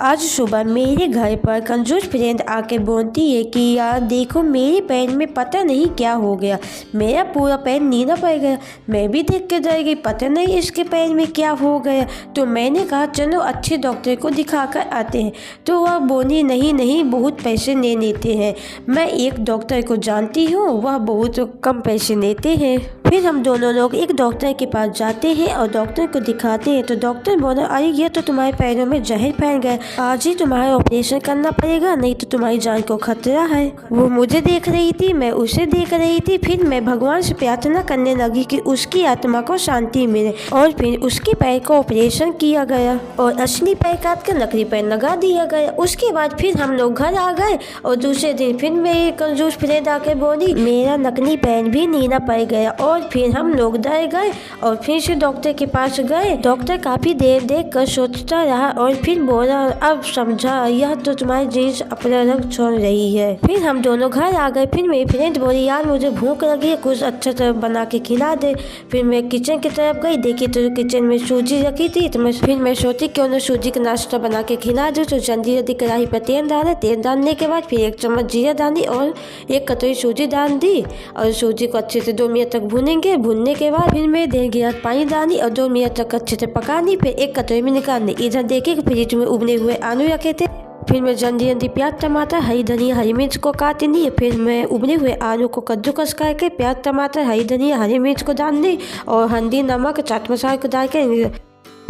आज सुबह मेरे घर पर कंजूस फ्रेंड आके बोलती है कि यार देखो मेरे पैर में पता नहीं क्या हो गया, मेरा पूरा पैर नीला पड़ गया। मैं भी देख के डर गई, पता नहीं इसके पैर में क्या हो गया। तो मैंने कहा चलो अच्छे डॉक्टर को दिखा कर आते हैं। तो वह बोली नहीं नहीं, बहुत पैसे ले लेते हैं। मैं एक डॉक्टर को जानती हूँ, वह बहुत कम पैसे लेते हैं। फिर हम दोनों लोग एक डॉक्टर के पास जाते हैं और डॉक्टर को दिखाते हैं। तो डॉक्टर बोला अरे ये तो तुम्हारे पैरों में जहर फैल गया, आज ही तुम्हारा ऑपरेशन करना पड़ेगा, नहीं तो तुम्हारी जान को खतरा है। वो मुझे देख रही थी, मैं उसे देख रही थी। फिर मैं भगवान से प्रार्थना करने लगी कि उसकी आत्मा को शांति मिले। और फिर उसके पैर का ऑपरेशन किया गया और असली पैर काट कर नकली पैर लगा दिया गया। उसके बाद फिर हम लोग घर आ गए और दूसरे दिन फिर मेरी कंजूस फ्रेंड आके बोली मेरा नकली पैर भी नीला पड़ गया। और फिर हम लोग डर गए और फिर से डॉक्टर के पास गए। डॉक्टर काफी देर देख कर सोचता रहा और फिर बोला अब समझा, यह तो तुम्हारी जीन्स अपना रंग छोड़ रही है। फिर हम दोनों घर आ गए। फिर मेरी फ्रेंड बोली यार मुझे भूख लगी है, कुछ अच्छा तरह बना के खिला दे। फिर मैं किचन की तरफ गई, देखी तो किचन में सूजी रखी थी। तो मैं सोची क्यों ना सूजी का नाश्ता बना के खिला दूँ। तो जल्दी जल्दी कढ़ाई पर तेल डाला। तेल डालने के बाद फिर 1 चम्मच जीरा डाली और 1 कटोरी सूजी डाल दी और सूजी को अच्छे से 2 मिनट तक भूनेंगे। भूनने के बाद फिर मैं 1.5 गिलास पानी डाली और 2 मिनट तक अच्छे से पका ली। फिर 1 कटोरी में निकाल ली। इधर देखिए फ्रिज में उबले हुए आलू रखे थे। फिर मैं जल्दी प्याज टमाटर हरी धनिया हरी मिर्च को काट ली। फिर मैं उबले हुए आलू को कद्दूकस करके प्याज टमाटर हरी धनिया हरी मिर्च को डाल दी और हल्दी नमक चाट मसाला को डाल के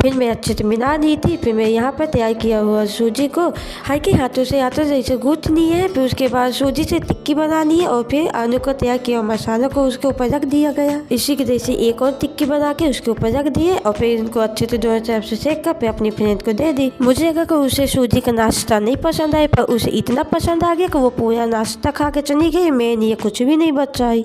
फिर मैं अच्छे से मिला दी थी। फिर मैं यहाँ पर तैयार किया हुआ सूजी को हल्के हाथों से जैसे गूंथ ली है। फिर उसके बाद सूजी से टिक्की बना ली है और फिर आलू को तैयार किया मसाला को उसके ऊपर रख दिया गया। इसी के जैसे एक और टिक्की बना के उसके ऊपर रख दिए और फिर इनको अच्छे से दोनों तरफ से सेक कर फिर अपनी फ्रेंड को दे दी। मुझे अगर उसे सूजी का नाश्ता नहीं पसंद आया, पर उसे इतना पसंद आ गया कि वो पूरा नाश्ता खा के चली गई। मेरे लिए कुछ भी नहीं बचाई।